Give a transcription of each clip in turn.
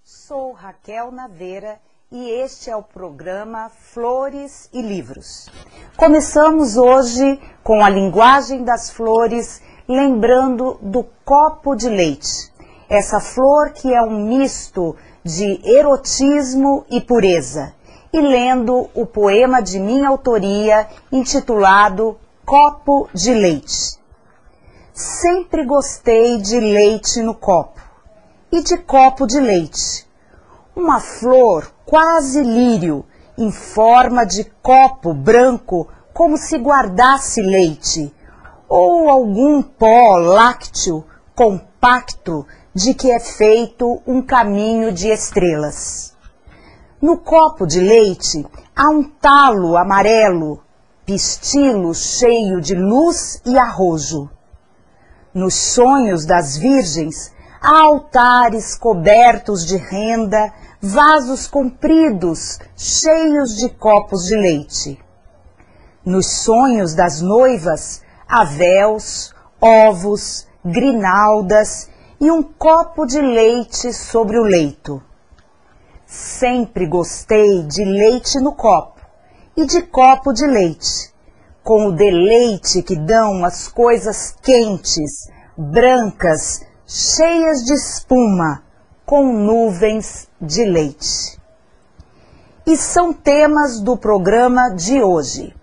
Sou Raquel Naveira e este é o programa Flores e Livros. Começamos hoje com a linguagem das flores, lembrando do copo de leite. Essa flor que é um misto de erotismo e pureza. E lendo o poema de minha autoria, intitulado Copo de Leite. Sempre gostei de leite no copo e de copo de leite. Uma flor quase lírio, em forma de copo branco, como se guardasse leite, ou algum pó lácteo compacto de que é feito um caminho de estrelas. No copo de leite há um talo amarelo, pistilo cheio de luz e arrojo. Nos sonhos das virgens há altares cobertos de renda, vasos compridos, cheios de copos de leite. Nos sonhos das noivas há véus, ovos, grinaldas e um copo de leite sobre o leito. Sempre gostei de leite no copo e de copo de leite, com o deleite que dão as coisas quentes, brancas, cheias de espuma, com nuvens de leite. E são temas do programa de hoje.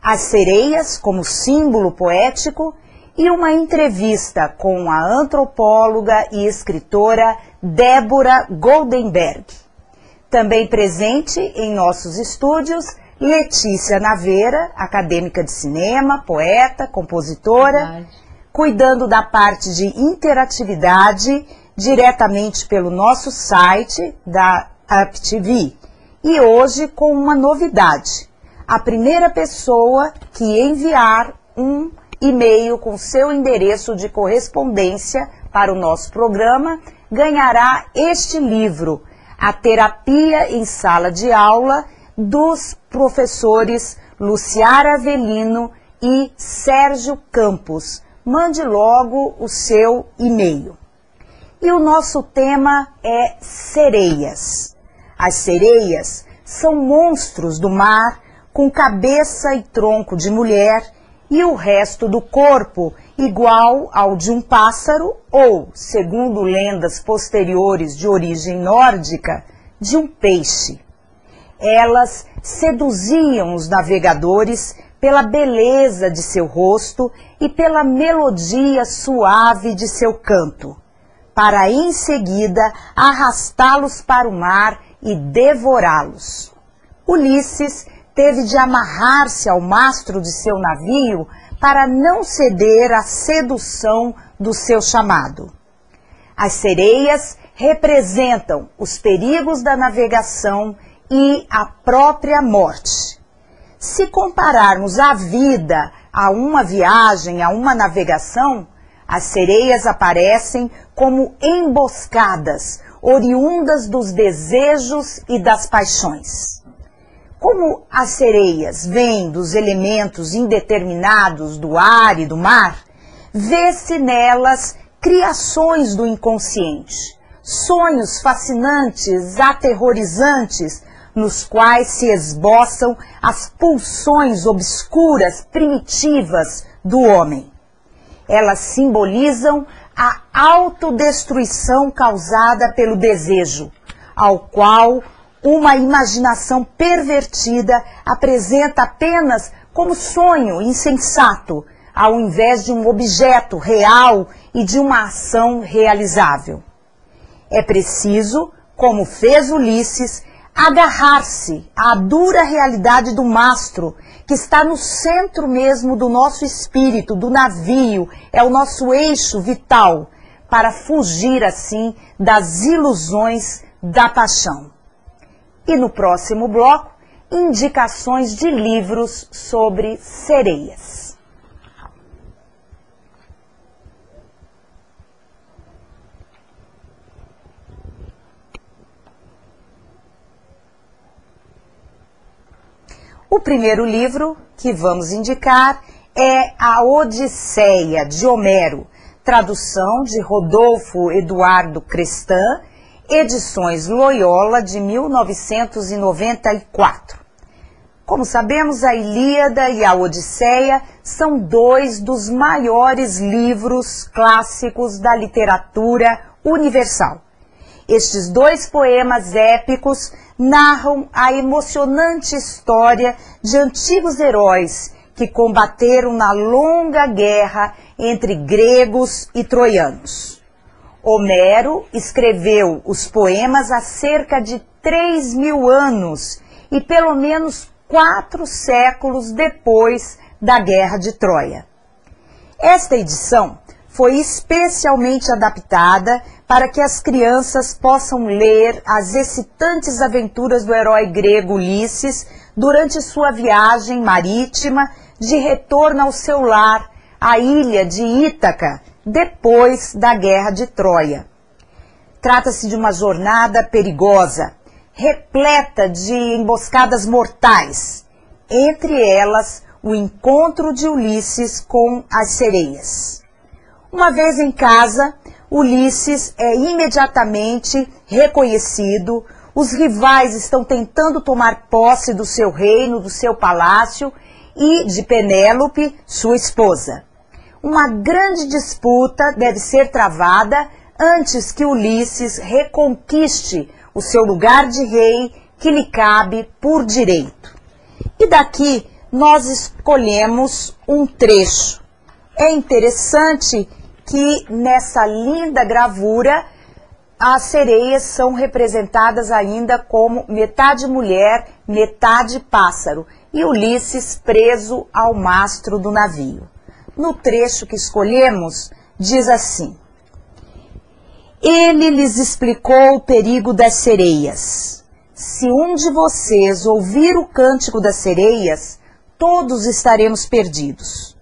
As sereias como símbolo poético e uma entrevista com a antropóloga e escritora Débora Goldenberg. Também presente em nossos estúdios, Letícia Naveira, acadêmica de cinema, poeta, compositora, cuidando da parte de interatividade diretamente pelo nosso site da UpTV. E hoje com uma novidade. A primeira pessoa que enviar um e-mail com seu endereço de correspondência para o nosso programa ganhará este livro, A Terapia em Sala de Aula, dos professores Luciara Avelino e Sérgio Campos. Mande logo o seu e-mail. E o nosso tema é sereias. As sereias são monstros do mar com cabeça e tronco de mulher e o resto do corpo igual ao de um pássaro ou, segundo lendas posteriores de origem nórdica, de um peixe. Elas seduziam os navegadores pela beleza de seu rosto e pela melodia suave de seu canto, para em seguida arrastá-los para o mar e devorá-los. Ulisses teve de amarrar-se ao mastro de seu navio para não ceder à sedução do seu chamado. As sereias representam os perigos da navegação e a própria morte. Se compararmos a vida a uma viagem, a uma navegação, as sereias aparecem como emboscadas, oriundas dos desejos e das paixões. Como as sereias vêm dos elementos indeterminados do ar e do mar, vê-se nelas criações do inconsciente, sonhos fascinantes, aterrorizantes, nos quais se esboçam as pulsões obscuras, primitivas do homem. Elas simbolizam a autodestruição causada pelo desejo, ao qual uma imaginação pervertida apresenta apenas como sonho insensato, ao invés de um objeto real e de uma ação realizável. É preciso, como fez Ulisses, agarrar-se à dura realidade do mastro, que está no centro mesmo do nosso espírito, do navio, é o nosso eixo vital, para fugir assim das ilusões da paixão. E no próximo bloco, indicações de livros sobre sereias. O primeiro livro que vamos indicar é A Odisseia, de Homero, tradução de Rodolfo Eduardo Crestan, edições Loyola, de 1994. Como sabemos, a Ilíada e a Odisseia são dois dos maiores livros clássicos da literatura universal. Estes dois poemas épicos narram a emocionante história de antigos heróis que combateram na longa guerra entre gregos e troianos. Homero escreveu os poemas há cerca de 3.000 anos e pelo menos 4 séculos depois da Guerra de Troia. Esta edição foi especialmente adaptada para que as crianças possam ler as excitantes aventuras do herói grego Ulisses durante sua viagem marítima de retorno ao seu lar, a ilha de Ítaca, depois da Guerra de Troia. Trata-se de uma jornada perigosa, repleta de emboscadas mortais, entre elas o encontro de Ulisses com as sereias. Uma vez em casa, Ulisses é imediatamente reconhecido, os rivais estão tentando tomar posse do seu reino, do seu palácio e de Penélope, sua esposa. Uma grande disputa deve ser travada antes que Ulisses reconquiste o seu lugar de rei que lhe cabe por direito. E daqui nós escolhemos um trecho. É interessante que nessa linda gravura as sereias são representadas ainda como metade mulher, metade pássaro, e Ulisses preso ao mastro do navio. No trecho que escolhemos, diz assim: Ele lhes explicou o perigo das sereias. Se um de vocês ouvir o cântico das sereias, todos estaremos perdidos.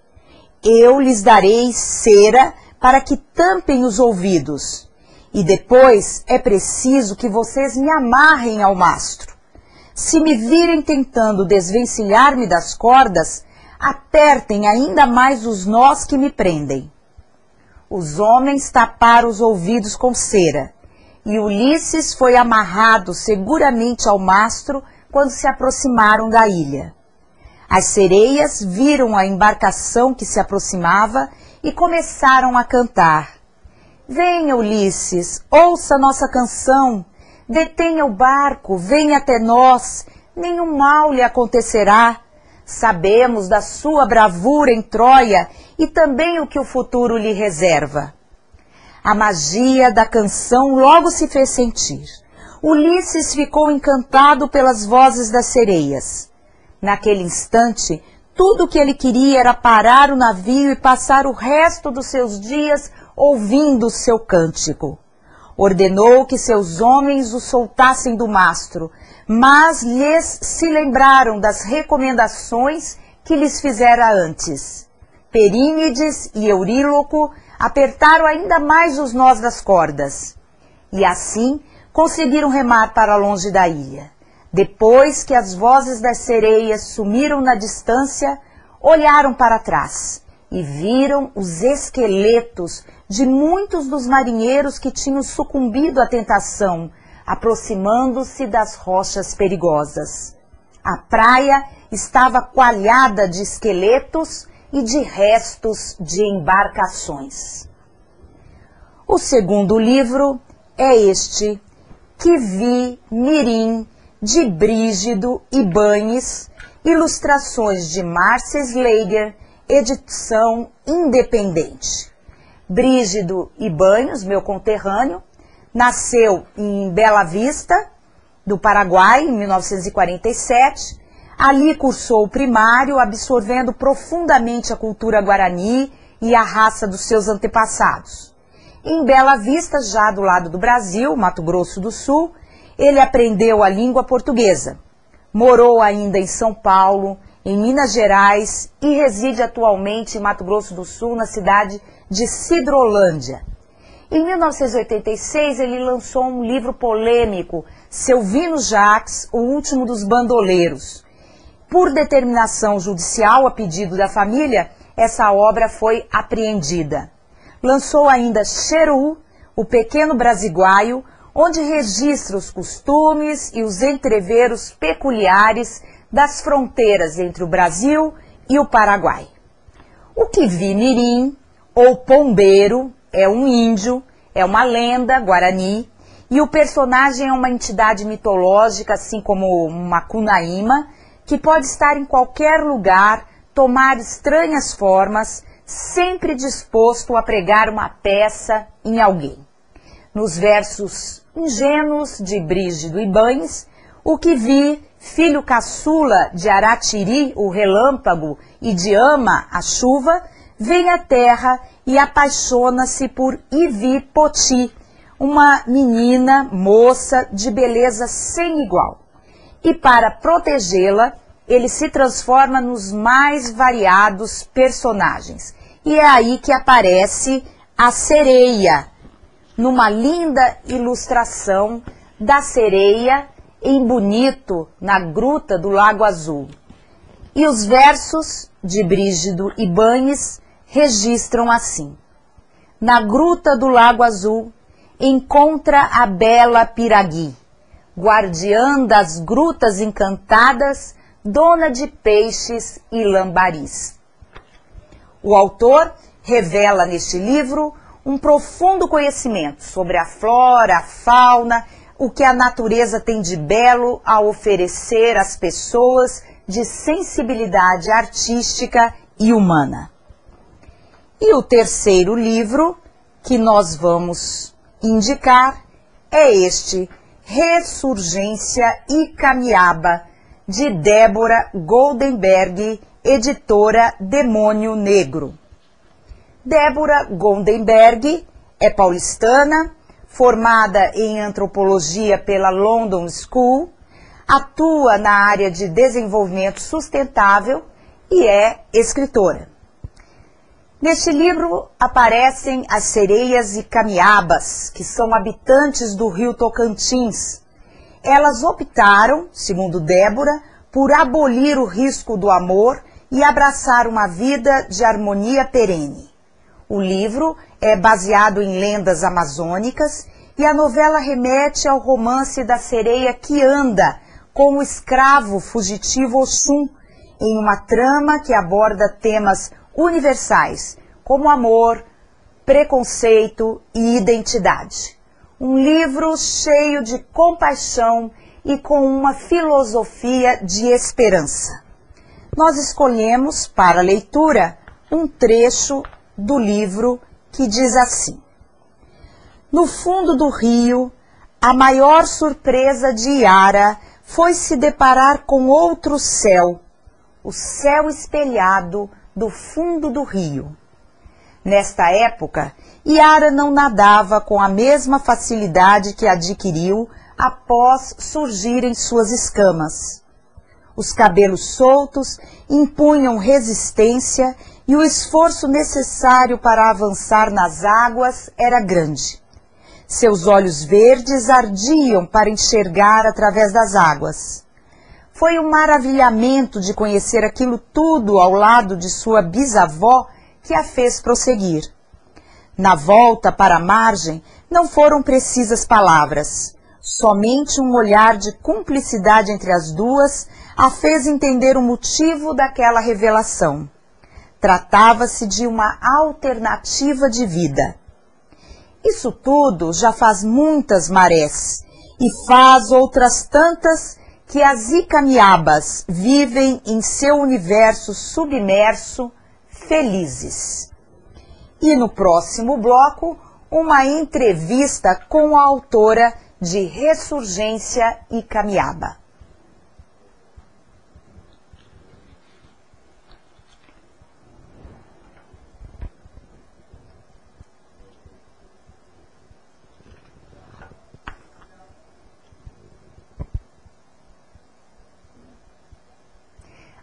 Eu lhes darei cera para que tampem os ouvidos. E depois é preciso que vocês me amarrem ao mastro. Se me virem tentando desvencilhar-me das cordas, apertem ainda mais os nós que me prendem. Os homens taparam os ouvidos com cera, e Ulisses foi amarrado seguramente ao mastro quando se aproximaram da ilha. As sereias viram a embarcação que se aproximava e começaram a cantar. Venha, Ulisses, ouça nossa canção, detenha o barco, venha até nós, nenhum mal lhe acontecerá. Sabemos da sua bravura em Troia e também o que o futuro lhe reserva. A magia da canção logo se fez sentir. Ulisses ficou encantado pelas vozes das sereias. Naquele instante, tudo o que ele queria era parar o navio e passar o resto dos seus dias ouvindo o seu cântico. Ordenou que seus homens o soltassem do mastro, mas lhes se lembraram das recomendações que lhes fizera antes. Perínides e Euríloco apertaram ainda mais os nós das cordas, e assim conseguiram remar para longe da ilha. Depois que as vozes das sereias sumiram na distância, olharam para trás e viram os esqueletos de muitos dos marinheiros que tinham sucumbido à tentação, aproximando-se das rochas perigosas. A praia estava coalhada de esqueletos e de restos de embarcações. O segundo livro é este, Que Vi, Mirim, de Brígido Ibáñez, ilustrações de Márcia Slager, edição independente. Brígido Ibáñez, meu conterrâneo, nasceu em Bela Vista, do Paraguai, em 1947. Ali cursou o primário, absorvendo profundamente a cultura guarani e a raça dos seus antepassados. Em Bela Vista, já do lado do Brasil, Mato Grosso do Sul, ele aprendeu a língua portuguesa. Morou ainda em São Paulo, em Minas Gerais e reside atualmente em Mato Grosso do Sul, na cidade de Sidrolândia. Em 1986, ele lançou um livro polêmico, Selvino Jacques, O Último dos Bandoleiros, Por determinação judicial, a pedido da família, essa obra foi apreendida. Lançou ainda Xeru, o Pequeno Brasiguaio, onde registra os costumes e os entreveros peculiares das fronteiras entre o Brasil e o Paraguai. O Quivi-Mirim, ou Pombeiro, é um índio, é uma lenda guarani, e o personagem é uma entidade mitológica, assim como uma Cunaíma, que pode estar em qualquer lugar, tomar estranhas formas, sempre disposto a pregar uma peça em alguém. Nos versos ingênuos de Brígido Ibáñez, o Quivi, filho caçula de Aratiri, o relâmpago, e de Ama, a chuva, vem à terra e apaixona-se por Ivi Poti, uma menina, moça, de beleza sem igual. E para protegê-la, ele se transforma nos mais variados personagens. E é aí que aparece a sereia, numa linda ilustração da sereia em bonito na gruta do Lago Azul. E os versos de Brígido Ibáñez registram assim: na gruta do Lago Azul encontra a bela Piragui, guardiã das grutas encantadas, dona de peixes e lambaris. O autor revela neste livro um profundo conhecimento sobre a flora, a fauna, o que a natureza tem de belo a oferecer às pessoas de sensibilidade artística e humana. E o terceiro livro que nós vamos indicar é este, Ressurgência e Camiaba, de Débora Goldenberg, editora Demônio Negro. Débora Goldenberg é paulistana, formada em antropologia pela London School, atua na área de desenvolvimento sustentável e é escritora. Neste livro aparecem as sereias e camiabas, que são habitantes do rio Tocantins. Elas optaram, segundo Débora, por abolir o risco do amor e abraçar uma vida de harmonia perene. O livro é baseado em lendas amazônicas e a novela remete ao romance da sereia que anda com o escravo fugitivo Oxum, em uma trama que aborda temas universais, como amor, preconceito e identidade. Um livro cheio de compaixão e com uma filosofia de esperança. Nós escolhemos para leitura um trecho do livro que diz assim: no fundo do rio, a maior surpresa de Yara foi se deparar com outro céu, o céu espelhado do fundo do rio. Nesta época, Yara não nadava com a mesma facilidade que adquiriu após surgirem suas escamas. Os cabelos soltos impunham resistência e o esforço necessário para avançar nas águas era grande. Seus olhos verdes ardiam para enxergar através das águas. Foi um maravilhamento de conhecer aquilo tudo ao lado de sua bisavó que a fez prosseguir. Na volta para a margem, não foram precisas palavras. Somente um olhar de cumplicidade entre as duas a fez entender o motivo daquela revelação. Tratava-se de uma alternativa de vida. Isso tudo já faz muitas marés e faz outras tantas que as icamiabas vivem em seu universo submerso, felizes. E no próximo bloco, uma entrevista com a autora de Ressurgência e Camiaba.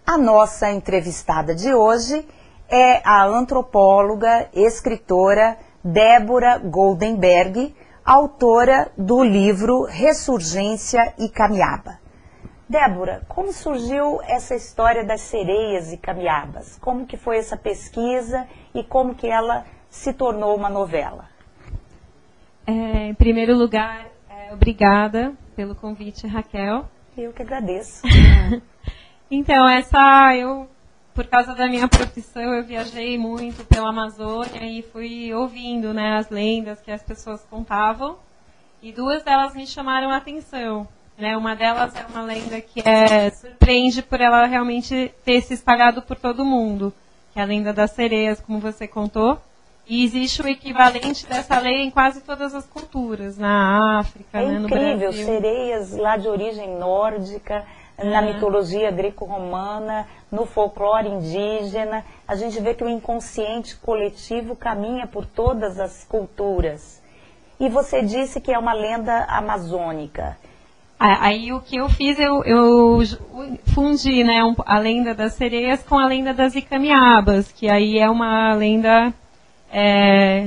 A nossa entrevistada de hoje é a antropóloga, escritora Débora Goldenberg, autora do livro Ressurgência e Camiaba. Débora, como surgiu essa história das sereias e camiabas? Como que foi essa pesquisa e como que ela se tornou uma novela? Em primeiro lugar, obrigada pelo convite, Raquel. Eu que agradeço. Então, por causa da minha profissão, eu viajei muito pela Amazônia e fui ouvindo, né, as lendas que as pessoas contavam. E duas delas me chamaram a atenção. Né? Uma delas é uma lenda que surpreende por ela realmente ter se espalhado por todo mundo, que é a lenda das sereias, como você contou. E existe o equivalente dessa lei em quase todas as culturas, na África, né, no Brasil. É incrível, sereias lá de origem nórdica, na mitologia greco-romana, no folclore indígena. A gente vê que o inconsciente coletivo caminha por todas as culturas. E você disse que é uma lenda amazônica. Aí o que eu fiz, eu fundi, né, a lenda das sereias com a lenda das icamiabas, que aí é uma lenda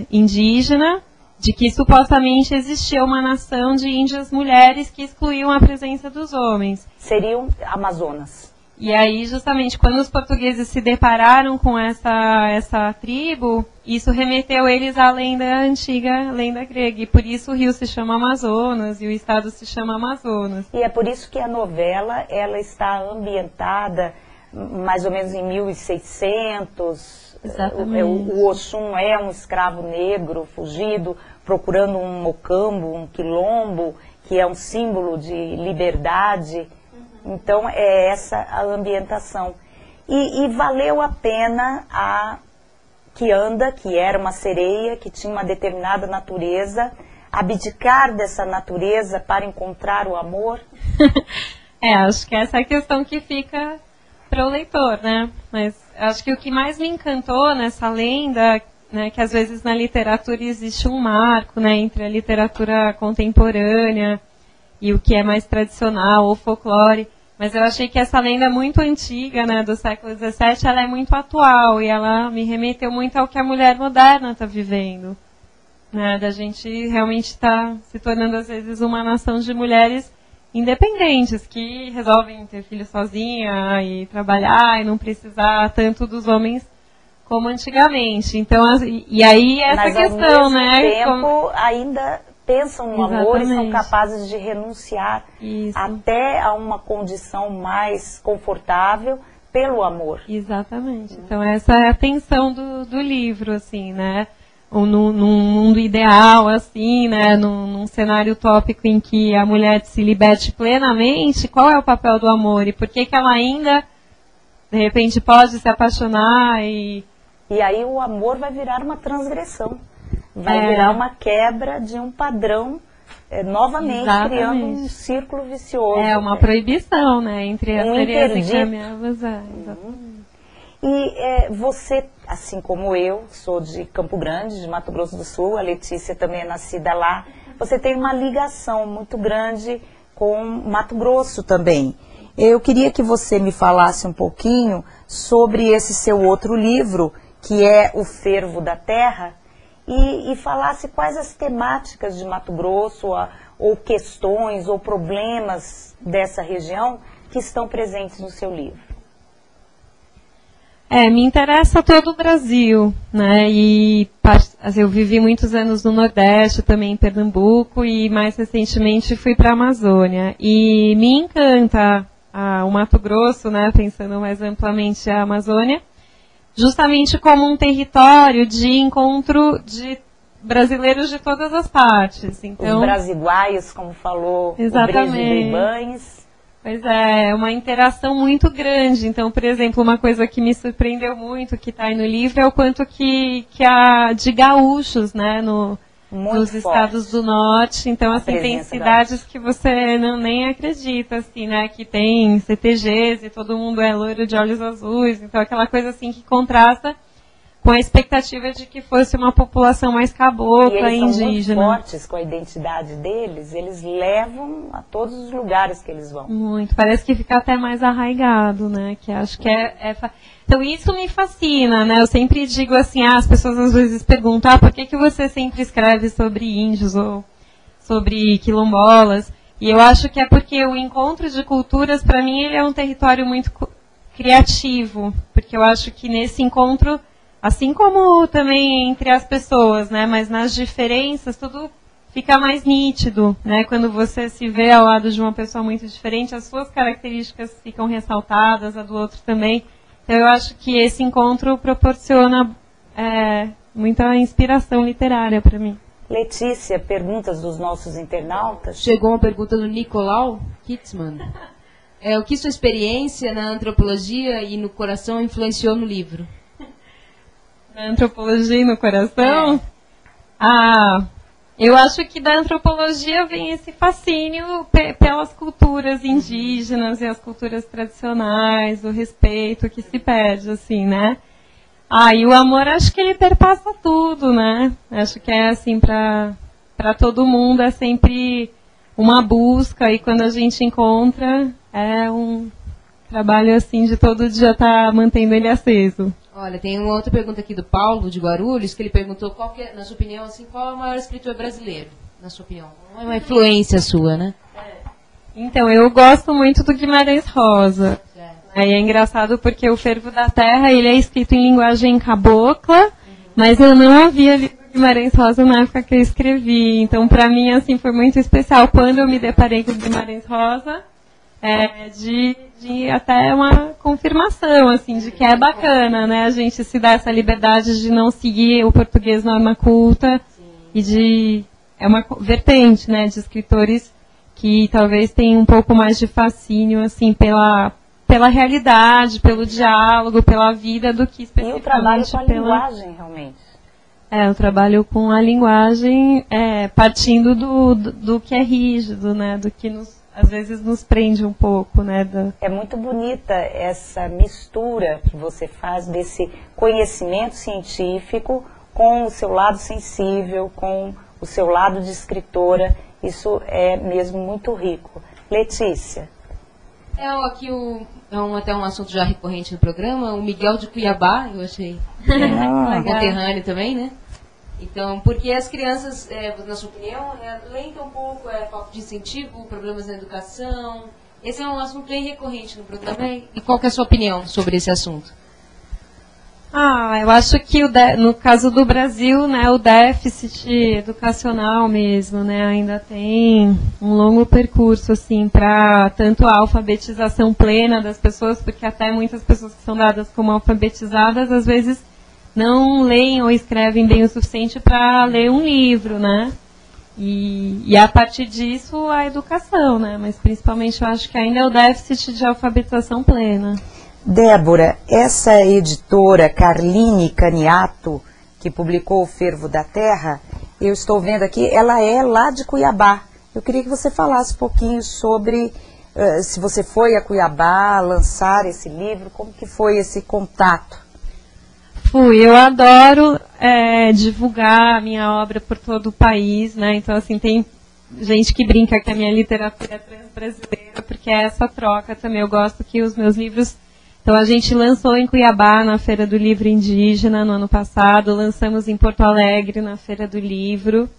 indígena, de que supostamente existia uma nação de índias mulheres que excluíam a presença dos homens. Seriam Amazonas. E aí, justamente, quando os portugueses se depararam com essa tribo, isso remeteu eles à lenda antiga, lenda grega. E por isso o rio se chama Amazonas e o estado se chama Amazonas. E é por isso que a novela ela está ambientada mais ou menos em 1600. Exatamente. O Oxum é um escravo negro fugido, procurando um mocambo, um quilombo, que é um símbolo de liberdade. Então, é essa a ambientação. E valeu a pena a Kianda, que era uma sereia, que tinha uma determinada natureza, abdicar dessa natureza para encontrar o amor? Acho que essa é a questão que fica para o leitor, né? Mas acho que o que mais me encantou nessa lenda, né, que às vezes na literatura existe um marco, né, entre a literatura contemporânea e o que é mais tradicional, ou folclore. Mas eu achei que essa lenda muito antiga, né, do século XVII, ela é muito atual e ela me remeteu muito ao que a mulher moderna está vivendo. Né, da gente realmente estar se tornando, às vezes, uma nação de mulheres independentes, que resolvem ter filho sozinha e trabalhar e não precisar tanto dos homens como antigamente. Então, e aí essa mas, questão, ao mesmo né? tempo, ainda pensam no amor e são capazes de renunciar até a uma condição mais confortável pelo amor. Exatamente. Então essa é a tensão do livro, assim, né? Num mundo ideal, assim, né? Num cenário utópico em que a mulher se liberte plenamente, qual é o papel do amor? E por que ela ainda, de repente, pode se apaixonar e aí o amor vai virar uma transgressão. Vai virar uma quebra de um padrão, novamente criando um círculo vicioso. É uma proibição, né? Entre as sereias e camiabas. E você, assim como eu, sou de Campo Grande, de Mato Grosso do Sul, a Letícia também é nascida lá. Você tem uma ligação muito grande com Mato Grosso também. Eu queria que você me falasse um pouquinho sobre esse seu outro livro, que é O Fervo da Terra, e falasse quais as temáticas de Mato Grosso, ou questões, ou problemas dessa região que estão presentes no seu livro. Me interessa todo o Brasil, né? E eu vivi muitos anos no Nordeste, também em Pernambuco, e mais recentemente fui para a Amazônia. E me encanta o Mato Grosso, né? Pensando mais amplamente a Amazônia, justamente como um território de encontro de brasileiros de todas as partes. Então, os brasiguaios, como falou exatamente. O Brejo Bribães. Pois é, uma interação muito grande. Então, por exemplo, uma coisa que me surpreendeu muito, que está aí no livro, é o quanto que há de gaúchos, né, nos estados do norte. Então, assim, tem cidades que você nem acredita, assim, né, que tem CTGs e todo mundo é loiro de olhos azuis. Então, aquela coisa, assim, que contrasta com a expectativa de que fosse uma população mais cabocla e indígena. Eles são muito fortes com a identidade deles, eles levam a todos os lugares que eles vão. Muito, parece que fica até mais arraigado, né? Que acho que Então isso me fascina, né? Eu sempre digo assim, as pessoas às vezes perguntam, por que você sempre escreve sobre índios ou sobre quilombolas? E eu acho que é porque o encontro de culturas, para mim, ele é um território muito criativo, porque eu acho que nesse encontro, assim como também entre as pessoas, né, mas nas diferenças, tudo fica mais nítido, né? Quando você se vê ao lado de uma pessoa muito diferente, as suas características ficam ressaltadas, a do outro também. Então eu acho que esse encontro proporciona muita inspiração literária para mim. Letícia, perguntas dos nossos internautas? Chegou uma pergunta do Nicolau Kitzmann. O que sua experiência na antropologia e no coração influenciou no livro? Na antropologia e no coração? Eu acho que da antropologia vem esse fascínio pelas culturas indígenas e as culturas tradicionais, o respeito que se perde, assim, né? E o amor, acho que ele perpassa tudo, né? Acho que é assim, para todo mundo é sempre uma busca, e quando a gente encontra, é um trabalho assim de todo dia estar mantendo ele aceso. Olha, tem uma outra pergunta aqui do Paulo, de Guarulhos, que ele perguntou qual que é, na sua opinião, assim, qual é o maior escritor brasileiro, na sua opinião? Não é uma influência sua, né? Então, eu gosto muito do Guimarães Rosa. Aí é engraçado porque o Fervo da Terra, ele é escrito em linguagem cabocla, mas eu não havia lido Guimarães Rosa na época que eu escrevi. Então, para mim, assim, foi muito especial quando eu me deparei com Guimarães Rosa, de até uma confirmação, assim, de que é bacana, né, a gente se dá essa liberdade de não seguir o português norma culta. Sim. É uma vertente, né, de escritores que talvez tenham um pouco mais de fascínio, assim, pela realidade, pelo diálogo, pela vida, do que especificamente e o trabalho com a linguagem, realmente. O trabalho com a linguagem, partindo do que é rígido, né, do que às vezes nos prende um pouco, né? É muito bonita essa mistura que você faz desse conhecimento científico com o seu lado sensível, com o seu lado de Isso é mesmo muito rico. Letícia. Aqui até um assunto já recorrente no programa, o Miguel de Cuiabá, eu achei conterrâneo também, né? Então, porque as crianças, na sua opinião, leem tão pouco, falta de incentivo, problemas na educação. Esse é um assunto bem recorrente no programa. E qual que é a sua opinião sobre esse assunto? Eu acho que no caso do Brasil, né, o déficit educacional mesmo, né, ainda tem um longo percurso, assim, para tanto a alfabetização plena das pessoas, porque até muitas pessoas que são dadas como alfabetizadas, às vezes não leem ou escrevem bem o suficiente para ler um livro, né? E a partir disso, a educação, né? Mas principalmente eu acho que ainda é o déficit de alfabetização plena. Débora, essa editora Carline Caniato, que publicou O Fervo da Terra, eu estou vendo aqui, ela é lá de Cuiabá. Eu queria que você falasse um pouquinho sobre se você foi a Cuiabá lançar esse livro, como que foi esse contato? Eu adoro divulgar a minha obra por todo o país, né? Então, assim, tem gente que brinca que a minha literatura é transbrasileira, porque é essa troca também. Eu gosto que os meus livros... Então, a gente lançou em Cuiabá, na Feira do Livro Indígena, no ano passado. Lançamos em Porto Alegre, na Feira do Livro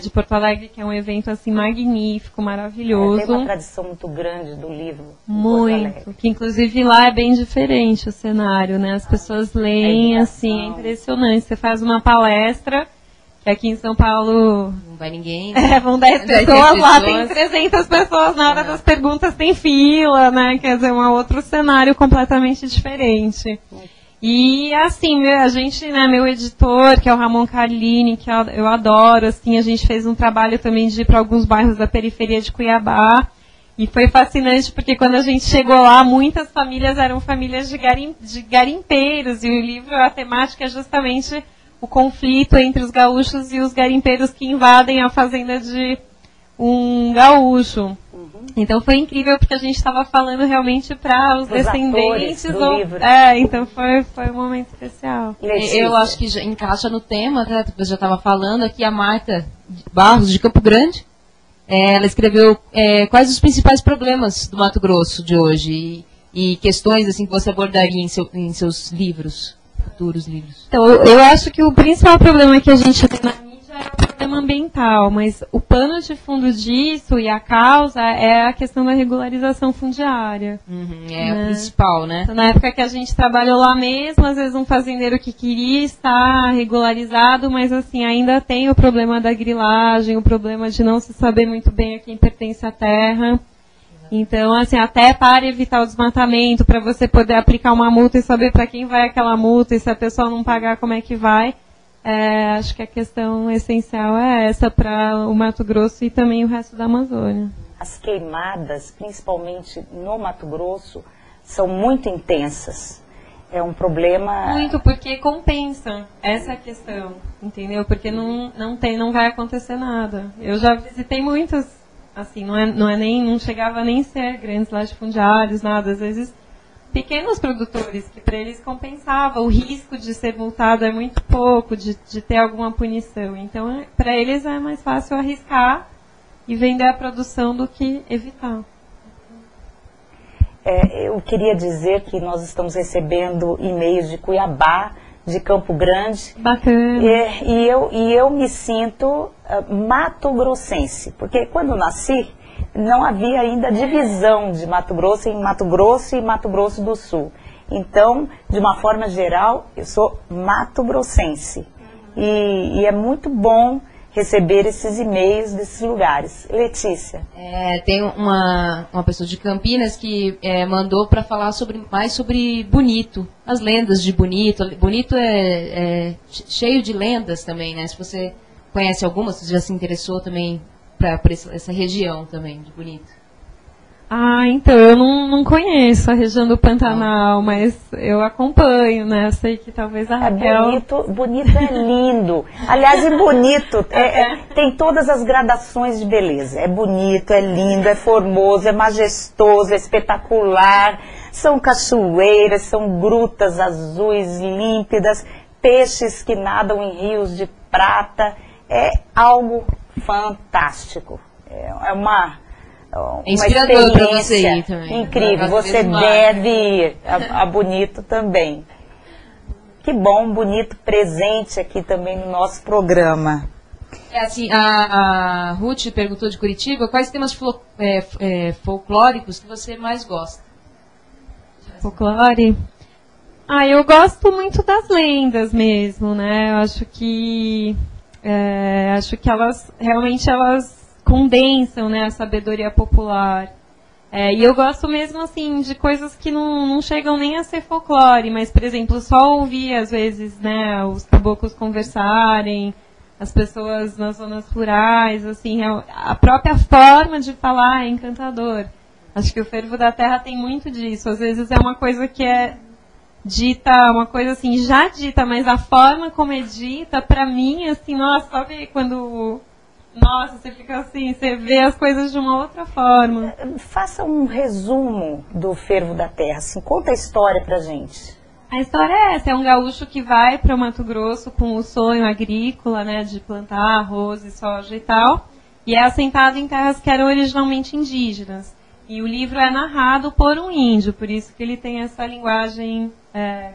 de Porto Alegre, que é um evento, assim, magnífico, maravilhoso. Tem uma tradição muito grande do livro. Muito. Que, inclusive, lá é bem diferente o cenário, né? As pessoas leem, assim, é impressionante. Você faz uma palestra, que aqui em São Paulo... Não vai ninguém. Né? Vão 10 pessoas, lá tem 300 pessoas, na hora das perguntas tem fila, né? Quer dizer, um outro cenário completamente diferente. E, assim, a gente, né, meu editor, que é o Ramon Carlini, que eu adoro, assim, a gente fez um trabalho também de ir para alguns bairros da periferia de Cuiabá, e foi fascinante, porque quando a gente chegou lá, muitas famílias eram famílias de garimpeiros, e o livro, a temática é justamente o conflito entre os gaúchos e os garimpeiros que invadem a fazenda de um gaúcho. Então foi incrível, porque a gente estava falando realmente para os descendentes do livro. Então foi um momento especial. Eu acho que já encaixa no tema, né? Eu já estava falando aqui, a Marta Barros, de Campo Grande. Ela escreveu quais os principais problemas do Mato Grosso de hoje e questões assim que você abordaria em seus livros, futuros livros. Então, eu acho que o principal problema que a gente tem na mídia é o problema ambiental, mas o pano de fundo disso e a causa é a questão da regularização fundiária. O principal, né? Então, na época que a gente trabalhou lá mesmo, às vezes um fazendeiro que queria estar regularizado, mas assim, ainda tem o problema da grilagem, o problema de não se saber muito bem a quem pertence a terra. Então, assim, até para evitar o desmatamento, para você poder aplicar uma multa e saber para quem vai aquela multa, e se a pessoa não pagar, como é que vai. Acho que a questão essencial é essa para o Mato Grosso e também o resto da Amazônia. As queimadas, principalmente no Mato Grosso, são muito intensas. É um problema... Muito, porque compensa. Essa é a questão, entendeu? Porque não vai acontecer nada. Eu já visitei muitas... Assim, não chegava nem a ser grandes latifundiários, nada. Às vezes, pequenos produtores, que para eles compensava. O risco de ser multado é muito pouco, de ter alguma punição. Então, para eles é mais fácil arriscar e vender a produção do que evitar. Eu queria dizer que nós estamos recebendo e-mails de Cuiabá, de Campo Grande. Bacana. E eu me sinto mato-grossense, porque quando eu nasci, não havia ainda divisão de Mato Grosso em Mato Grosso e Mato Grosso do Sul. Então, de uma forma geral, eu sou mato-grossense. E é muito bom receber esses e-mails desses lugares. Letícia. Tem uma pessoa de Campinas que mandou para falar mais sobre Bonito, as lendas de Bonito. Bonito é cheio de lendas também, né? Se você conhece alguma, se já se interessou também por essa região também de Bonito. Então, eu não conheço a região do Pantanal, mas eu acompanho, né? Eu sei que talvez a Raquel... Bonito é lindo. Aliás, em Bonito tem todas as gradações de beleza. É bonito, é lindo, é formoso, é majestoso, é espetacular. São cachoeiras, são grutas azuis, límpidas, peixes que nadam em rios de prata. É algo fantástico. É uma inspirador para você ir também. Incrível, você deve ir a Bonito também. Que bom, Bonito presente aqui também no nosso programa. Assim, a Ruth perguntou de Curitiba, quais temas folclóricos que você mais gosta? Folclore? Eu gosto muito das lendas mesmo, né? Eu acho que elas realmente condensam, né, a sabedoria popular. E eu gosto mesmo, assim, de coisas que não chegam nem a ser folclore, mas, por exemplo, só ouvir, às vezes, né, os caboclos conversarem, as pessoas nas zonas rurais, assim, a própria forma de falar é encantador. Acho que o Fervo da Terra tem muito disso. Às vezes é uma coisa que é dita, uma coisa assim, já dita, mas a forma como é dita, pra mim, assim, nossa, sabe quando... Nossa, você fica assim, você vê as coisas de uma outra forma. Faça um resumo do Fervo da Terra, assim, conta a história pra gente. A história é essa, é um gaúcho que vai para o Mato Grosso com o sonho agrícola, né, de plantar arroz e soja e tal, e é assentado em terras que eram originalmente indígenas. E o livro é narrado por um índio, por isso que ele tem essa linguagem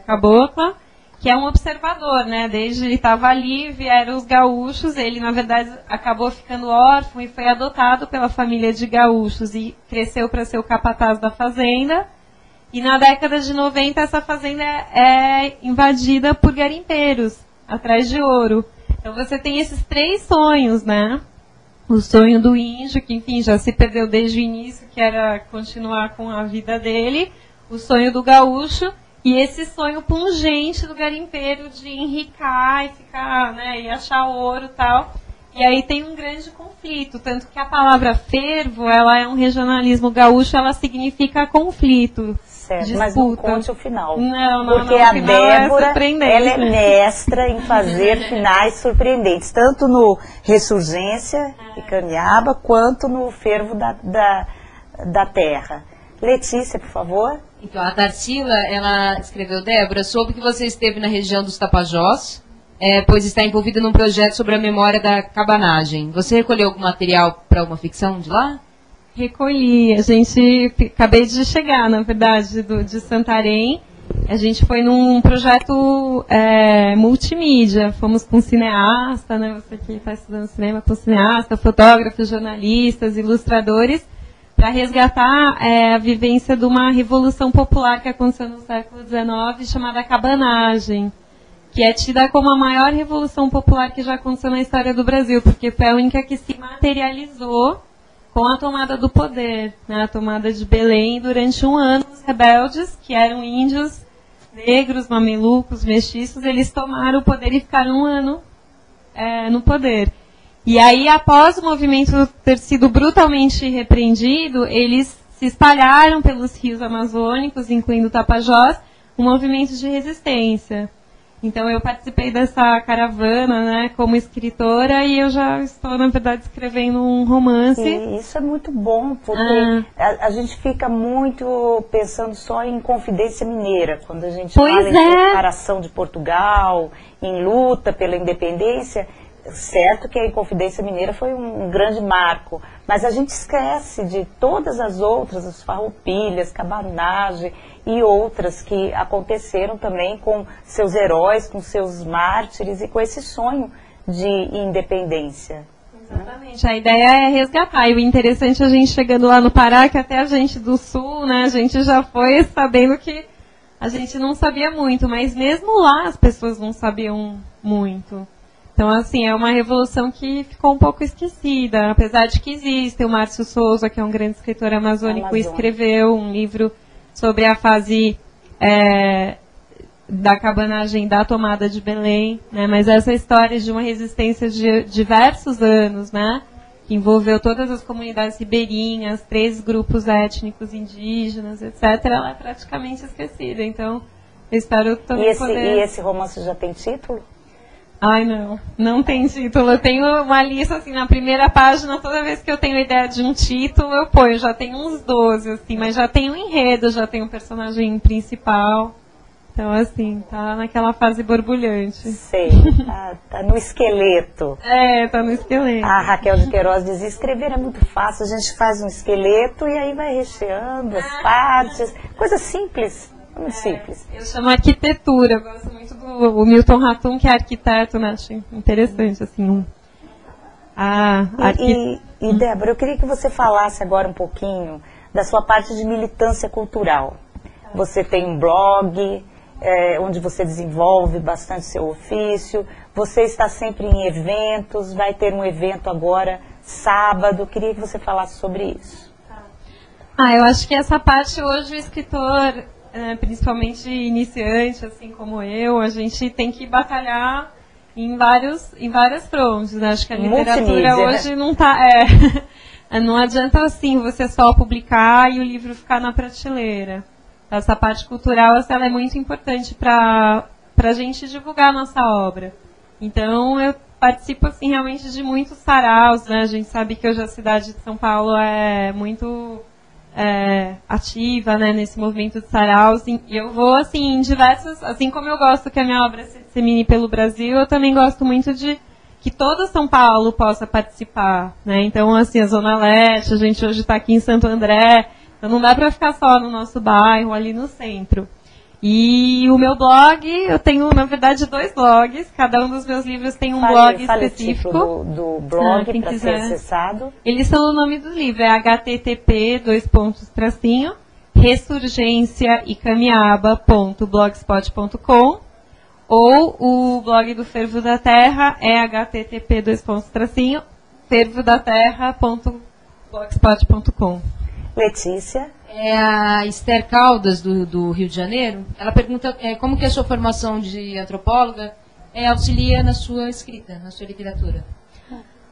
cabocla, que é um observador, né? Desde ele estava ali, vieram os gaúchos, ele na verdade acabou ficando órfão e foi adotado pela família de gaúchos e cresceu para ser o capataz da fazenda. E na década de 90 essa fazenda é invadida por garimpeiros, atrás de ouro. Então você tem esses três sonhos, né? O sonho do índio, que enfim já se perdeu desde o início, que era continuar com a vida dele. O sonho do gaúcho. E esse sonho pungente do garimpeiro de enricar e ficar, né, e achar ouro e tal. E aí tem um grande conflito, tanto que a palavra fervo, ela é um regionalismo gaúcho, ela significa conflito, certo, disputa. Mas não conte o final. Não, porque a Débora, ela é mestra em fazer finais surpreendentes, tanto no Ressurgência e Caniaba, quanto no Fervo da Terra. Letícia, por favor. Então, a Tarsila, ela escreveu: Débora, soube que você esteve na região dos Tapajós, pois está envolvida num projeto sobre a memória da cabanagem. Você recolheu algum material para uma ficção de lá? Recolhi. Acabei de chegar, na verdade, de Santarém. A gente foi num projeto multimídia, fomos com cineasta, né? Você que está estudando cinema, com cineasta, fotógrafos, jornalistas, ilustradores, para resgatar a vivência de uma revolução popular que aconteceu no século XIX, chamada cabanagem, que é tida como a maior revolução popular que já aconteceu na história do Brasil, porque foi a única que se materializou com a tomada do poder, né? A tomada de Belém durante um ano. Os rebeldes, que eram índios, negros, mamelucos, mestiços, eles tomaram o poder e ficaram um ano no poder. E aí, após o movimento ter sido brutalmente repreendido, eles se espalharam pelos rios amazônicos, incluindo o Tapajós, um movimento de resistência. Então, eu participei dessa caravana, né, como escritora, e eu já estou, na verdade, escrevendo um romance. E isso é muito bom, porque a gente fica muito pensando só em Confidência Mineira, quando a gente fala em separação de Portugal, em luta pela independência. Certo que a Inconfidência Mineira foi um grande marco, mas a gente esquece de todas as outras, as farroupilhas, cabanagem e outras que aconteceram também com seus heróis, com seus mártires e com esse sonho de independência. Exatamente, a ideia é resgatar, e o interessante é a gente chegando lá no Pará, que até a gente do Sul, né, a gente já foi sabendo que a gente não sabia muito, mas mesmo lá as pessoas não sabiam muito. Então, assim, é uma revolução que ficou um pouco esquecida, apesar de que existe. O Márcio Souza, que é um grande escritor amazônico, escreveu um livro sobre a fase da cabanagem da tomada de Belém, né? Mas essa história de uma resistência de diversos anos, né? Que envolveu todas as comunidades ribeirinhas, 3 grupos étnicos indígenas, etc., ela é praticamente esquecida. Então, eu espero também E esse romance já tem título? Ai, não tem título. Eu tenho uma lista, assim, na primeira página, toda vez que eu tenho ideia de um título, eu ponho. Já tenho uns 12, assim, mas já tenho um enredo, já tenho um personagem principal. Então, assim, tá naquela fase borbulhante. Sei, tá no esqueleto. Tá no esqueleto. A Raquel de Queiroz dizia, escrever é muito fácil, a gente faz um esqueleto e aí vai recheando as partes, coisa simples. Muito simples. Eu chamo arquitetura, eu gosto muito do Milton Ratum, que é arquiteto, né? Acho interessante, assim. E Débora, eu queria que você falasse agora um pouquinho da sua parte de militância cultural. Você tem um blog, onde você desenvolve bastante seu ofício, você está sempre em eventos, vai ter um evento agora, sábado, eu queria que você falasse sobre isso. Eu acho que essa parte hoje o escritor... principalmente iniciante, assim como eu, a gente tem que batalhar em várias frontes, né? Acho que a literatura hoje não tá... não adianta, assim, você só publicar e o livro ficar na prateleira. Essa parte cultural, ela é muito importante para a gente divulgar a nossa obra. Então, eu participo, assim, realmente de muitos saraus, né? A gente sabe que hoje a cidade de São Paulo é muito... ativa, né, nesse movimento de saraus, e eu vou, assim, em diversos, assim como eu gosto que a minha obra se dissemine pelo Brasil, eu também gosto muito de que todo São Paulo possa participar, né, então, assim, a Zona Leste, a gente hoje está aqui em Santo André, então não dá para ficar só no nosso bairro, ali no centro. E o meu blog, eu tenho, na verdade, 2 blogs. Cada um dos meus livros tem um blog específico. Fale o título do blog para ser acessado. Eles são o nome do livro, é http://caminhaba.blogspot.com, ou o blog do Fervo da Terra é http://fervodaterra.blogspot.com. Letícia? É a Esther Caldas, do Rio de Janeiro. Ela pergunta como que a sua formação de antropóloga auxilia na sua escrita, na sua literatura.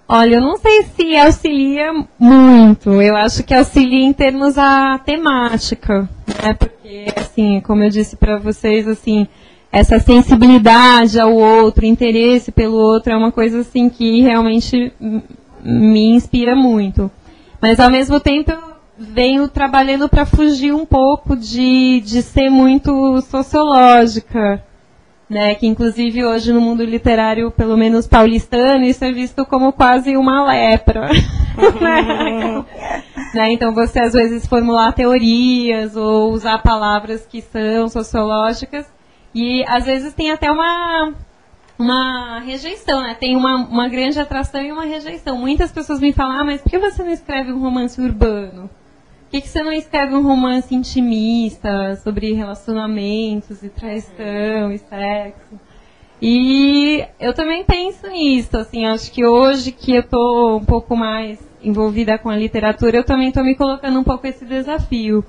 Olha, eu não sei se auxilia muito. Eu acho que auxilia em termos a temática, né? Porque, assim, como eu disse para vocês, assim, essa sensibilidade ao outro, interesse pelo outro, é uma coisa, assim, que realmente me inspira muito. Mas, ao mesmo tempo, eu venho trabalhando para fugir um pouco de ser muito sociológica, né? Que inclusive hoje no mundo literário, pelo menos paulistano, isso é visto como quase uma lepra. né? Então você às vezes formular teorias ou usar palavras que são sociológicas e às vezes tem até uma rejeição, né? Tem uma grande atração e uma rejeição. Muitas pessoas me falam, mas por que você não escreve um romance urbano? Por que você não escreve um romance intimista sobre relacionamentos e traição e sexo? E eu também penso nisso, assim, acho que hoje que eu estou um pouco mais envolvida com a literatura, eu também estou me colocando um pouco esse desafio.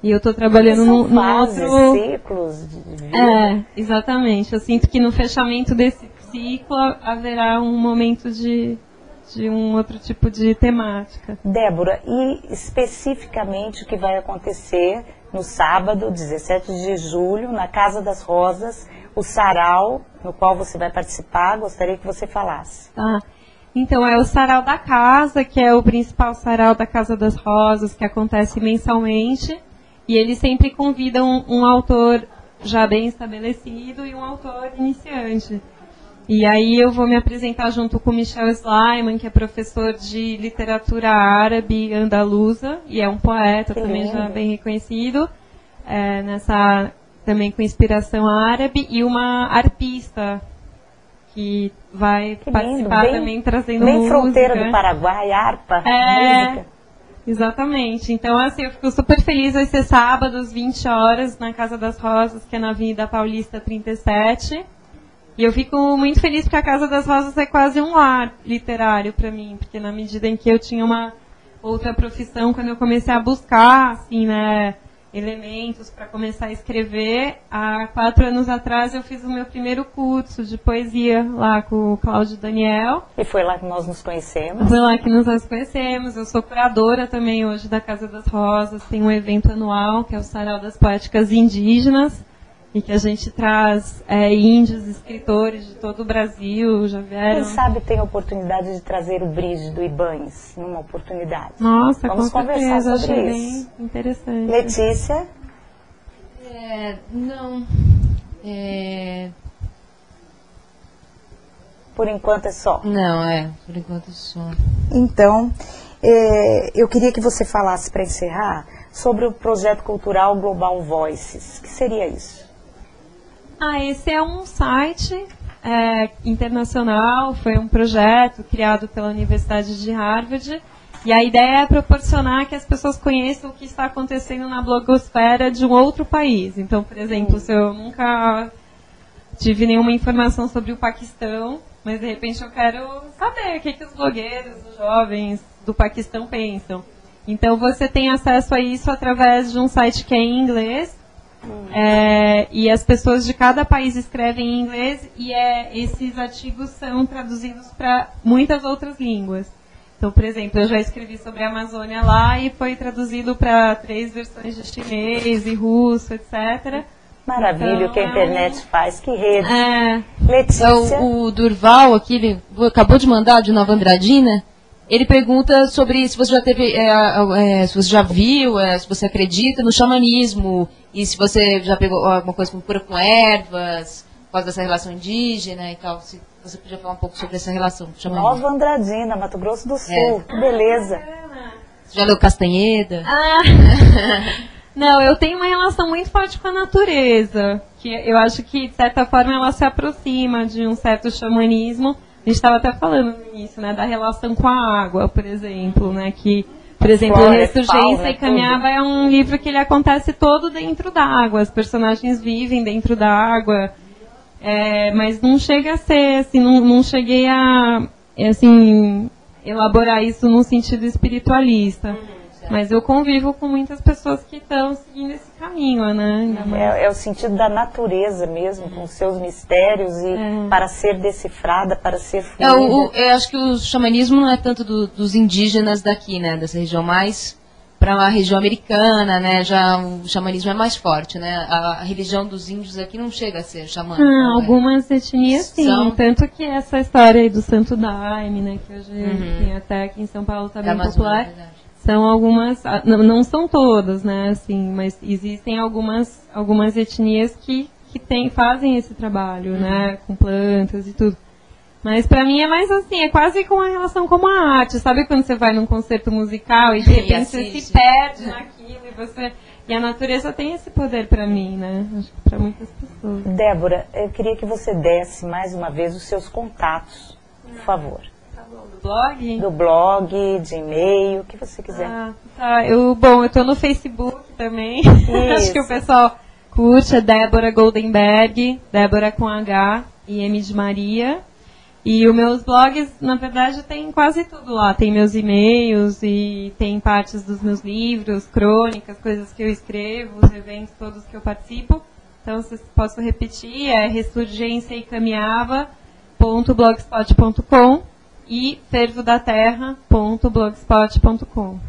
E eu estou trabalhando no outro... ciclos de vida. Exatamente. Eu sinto que no fechamento desse ciclo haverá um momento de um outro tipo de temática. Débora, e especificamente o que vai acontecer no sábado, 17 de julho, na Casa das Rosas, o sarau no qual você vai participar, gostaria que você falasse. Tá. Então, é o Sarau da Casa, que é o principal sarau da Casa das Rosas, que acontece mensalmente. E eles sempre convidam um autor já bem estabelecido e um autor iniciante. E aí eu vou me apresentar junto com o Michel Sleiman, que é professor de literatura árabe andaluza, e é um poeta também já bem reconhecido, também com inspiração árabe, e uma arpista, que vai participar também trazendo música. Bem fronteira do Paraguai, harpa, música. Exatamente. Então, assim, eu fico super feliz. Vai ser sábado, às 20 horas, na Casa das Rosas, que é na Avenida Paulista 37. E eu fico muito feliz porque a Casa das Rosas é quase um lar literário para mim, porque na medida em que eu tinha uma outra profissão, quando eu comecei a buscar, assim, né, elementos para começar a escrever, há 4 anos atrás eu fiz o meu primeiro curso de poesia lá com o Cláudio Daniel. E foi lá que nós nos conhecemos. Foi lá que nós conhecemos. Eu sou curadora também hoje da Casa das Rosas. Tem um evento anual, que é o Sarau das Poéticas Indígenas, e que a gente traz índios, escritores de todo o Brasil, já vieram. Quem sabe tem a oportunidade de trazer o Brígido Ibanes numa oportunidade. Nossa, vamos com conversar certeza, sobre achei isso. Bem interessante. Letícia? Não. Por enquanto é só. Não, por enquanto é só. Então, eu queria que você falasse, para encerrar, sobre o projeto cultural Global Voices. O que seria isso? Esse é um site internacional, foi um projeto criado pela Universidade de Harvard, e a ideia é proporcionar que as pessoas conheçam o que está acontecendo na blogosfera de um outro país. Então, por exemplo, se eu nunca tive nenhuma informação sobre o Paquistão, mas de repente eu quero saber o que os blogueiros, os jovens do Paquistão pensam. Então você tem acesso a isso através de um site que é em inglês, e as pessoas de cada país escrevem em inglês, e esses artigos são traduzidos para muitas outras línguas. Então, por exemplo, eu já escrevi sobre a Amazônia lá e foi traduzido para 3 versões de chinês e russo, etc. Maravilha, então, o que a internet faz, que rede. Letícia. O Durval aqui, ele acabou de mandar de Nova Andradina. Ele pergunta sobre se você já teve, se você já viu, se você acredita no xamanismo, e se você já pegou alguma coisa com cura com ervas, por causa dessa relação indígena e tal. Se você podia falar um pouco sobre essa relação com o xamanismo. Nova Andradina, Mato Grosso do Sul, que beleza. Você já leu Castanheda? Não, eu tenho uma relação muito forte com a natureza, que eu acho que, de certa forma, ela se aproxima de um certo xamanismo. A gente estava até falando no início, né, da relação com a água, por exemplo, né, que, por exemplo, Ressurgência e Caminhava é um livro que ele acontece todo dentro da água, as personagens vivem dentro da água, mas não chega a ser, assim, não cheguei a, assim, elaborar isso num sentido espiritualista. Mas eu convivo com muitas pessoas que estão seguindo esse caminho, né? É o sentido da natureza mesmo, com seus mistérios, e para ser decifrada, para ser fluida. Eu acho que o xamanismo não é tanto dos indígenas daqui, né? Dessa região, mais para a região americana, né? Já o xamanismo é mais forte, né? A religião dos índios aqui não chega a ser xamânica. Algumas etnias sim, tanto que essa história aí do Santo Daime, né? Que hoje tem até aqui em São Paulo tá bem popular. São algumas, não são todas, né, assim, mas existem algumas etnias que fazem esse trabalho, né, com plantas e tudo. Mas pra mim é mais assim, é quase com uma relação com a arte. Sabe quando você vai num concerto musical e de repente você se perde naquilo e você... E a natureza tem esse poder pra mim, né? Acho que pra muitas pessoas. Débora, eu queria que você desse mais uma vez os seus contatos, por favor. Tá bom. Do blog? Do blog, de e-mail, o que você quiser. Tá. Eu tô no Facebook também. Acho que o pessoal curte, é Débora Goldenberg, Débora com H e M de Maria. E os meus blogs, na verdade, tem quase tudo lá. Tem meus e-mails e tem partes dos meus livros, crônicas, coisas que eu escrevo, os eventos todos que eu participo. Então, se posso repetir, é ressurgenciaecaminhava.blogspot.com e fervodaterra.blogspot.com.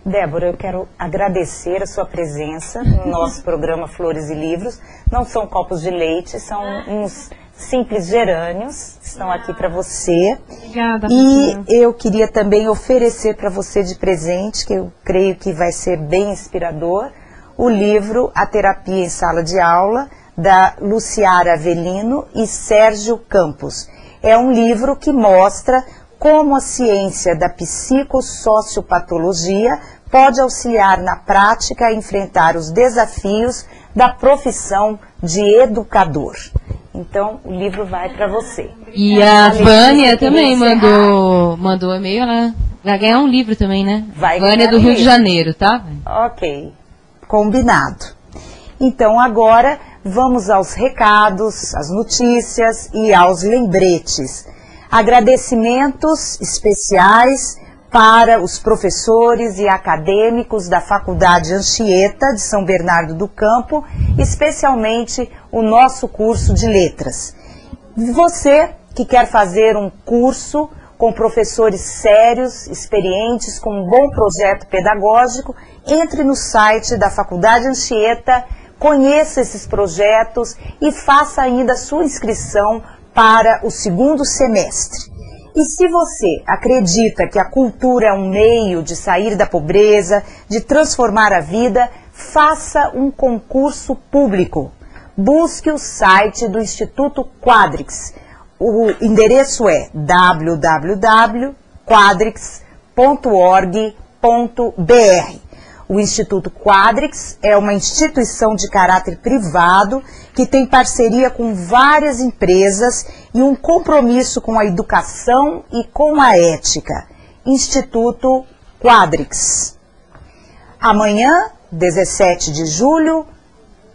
Débora, eu quero agradecer a sua presença no nosso programa Flores e Livros. Não são copos de leite, são uns simples gerânios que estão aqui para você. Obrigada. E eu queria também oferecer para você de presente, que eu creio que vai ser bem inspirador, o livro A Terapia em Sala de Aula, da Luciara Avelino e Sérgio Campos. É um livro que mostra como a ciência da psicossociopatologia pode auxiliar na prática a enfrentar os desafios da profissão de educador. Então, o livro vai para você. E a Vânia também mandou um e-mail, ela vai ganhar um livro também, né? Vai Vânia do Rio de Janeiro, tá? Ok, combinado. Então, agora vamos aos recados, às notícias e aos lembretes. Agradecimentos especiais para os professores e acadêmicos da Faculdade Anchieta de São Bernardo do Campo, especialmente o nosso curso de letras. Você que quer fazer um curso com professores sérios, experientes, com um bom projeto pedagógico, entre no site da Faculdade Anchieta, conheça esses projetos e faça ainda a sua inscrição para o segundo semestre. E se você acredita que a cultura é um meio de sair da pobreza, de transformar a vida, faça um concurso público. Busque o site do Instituto Quadrix. O endereço é www.quadrix.org.br. O Instituto Quadrix é uma instituição de caráter privado que tem parceria com várias empresas e um compromisso com a educação e com a ética. Instituto Quadrix. Amanhã, 17 de julho,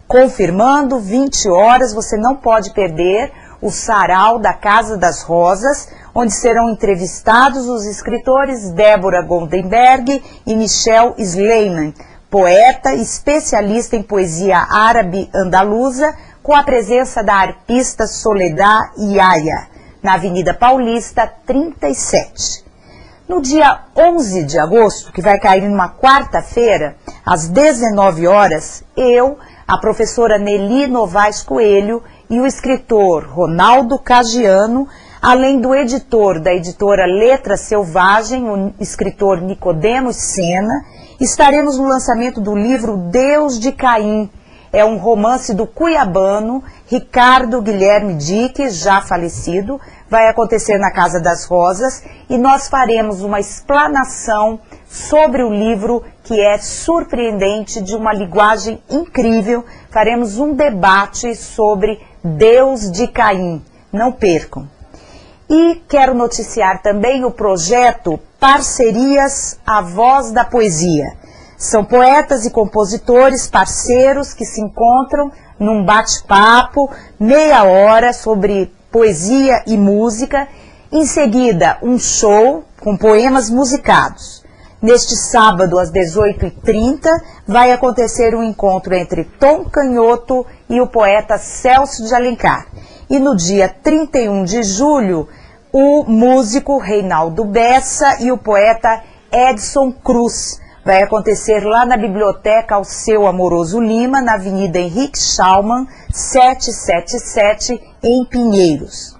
confirmando, 20 horas, você não pode perder o sarau da Casa das Rosas, onde serão entrevistados os escritores Débora Goldenberg e Michel Sleiman, poeta e especialista em poesia árabe andaluza, com a presença da arpista Soledad Yaya, na Avenida Paulista 37. No dia 11 de agosto, que vai cair numa quarta-feira, às 19 horas, eu, a professora Nelly Novaes Coelho e o escritor Ronaldo Cagiano, além do editor da editora Letra Selvagem, o escritor Nicodemos Sena, estaremos no lançamento do livro Deus de Caim. É um romance do cuiabano Ricardo Guilherme Dique, já falecido. Vai acontecer na Casa das Rosas e nós faremos uma explanação sobre o livro, que é surpreendente, de uma linguagem incrível. Faremos um debate sobre Deus de Caim. Não percam. E quero noticiar também o projeto Parcerias A Voz da Poesia. São poetas e compositores parceiros que se encontram num bate-papo, meia hora, sobre poesia e música. Em seguida, um show com poemas musicados. Neste sábado, às 18h30, vai acontecer um encontro entre Tom Canhoto e o poeta Celso de Alencar. E no dia 31 de julho, o músico Reinaldo Bessa e o poeta Edson Cruz. Vai acontecer lá na Biblioteca Alceu Amoroso Lima, na Avenida Henrique Schaumann, 777, em Pinheiros.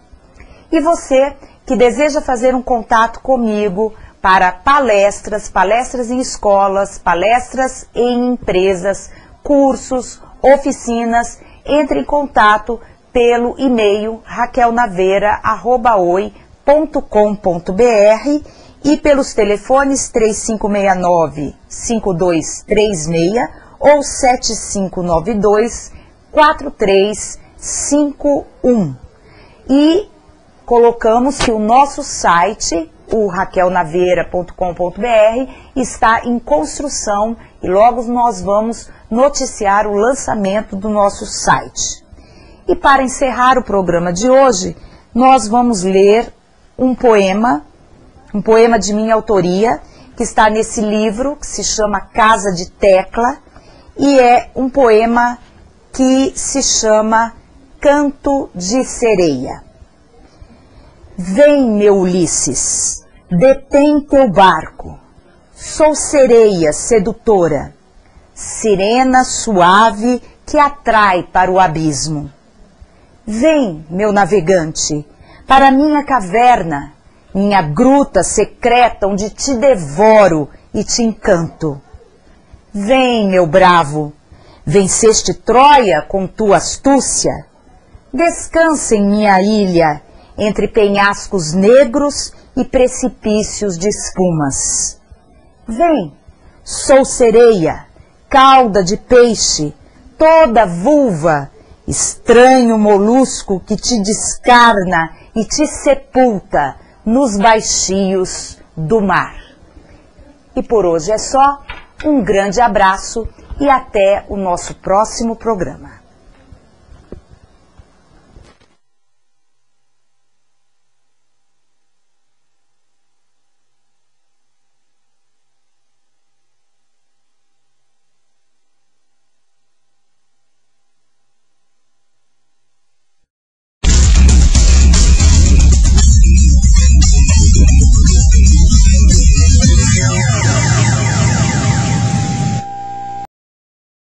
E você que deseja fazer um contato comigo para palestras em escolas, palestras em empresas, cursos, oficinas, entre em contato pelo e-mail raquelnaveira@oi.com.br. e pelos telefones 3569-5236 ou 7592-4351. E colocamos que o nosso site, o raquelnaveira.com.br, está em construção e logo nós vamos noticiar o lançamento do nosso site. E para encerrar o programa de hoje, nós vamos ler um poema de minha autoria, que está nesse livro, que se chama Casa de Tecla, e é um poema que se chama Canto de Sereia. Vem, meu Ulisses, detém teu barco, sou sereia sedutora, sirena suave que atrai para o abismo. Vem, meu navegante, para minha caverna, minha gruta secreta onde te devoro e te encanto. Vem, meu bravo, venceste Troia com tua astúcia. Descansa em minha ilha, entre penhascos negros e precipícios de espumas. Vem, sou sereia, cauda de peixe, toda vulva, estranho molusco que te descarna e te sepulta nos baixios do mar. E por hoje é só, um grande abraço e até o nosso próximo programa.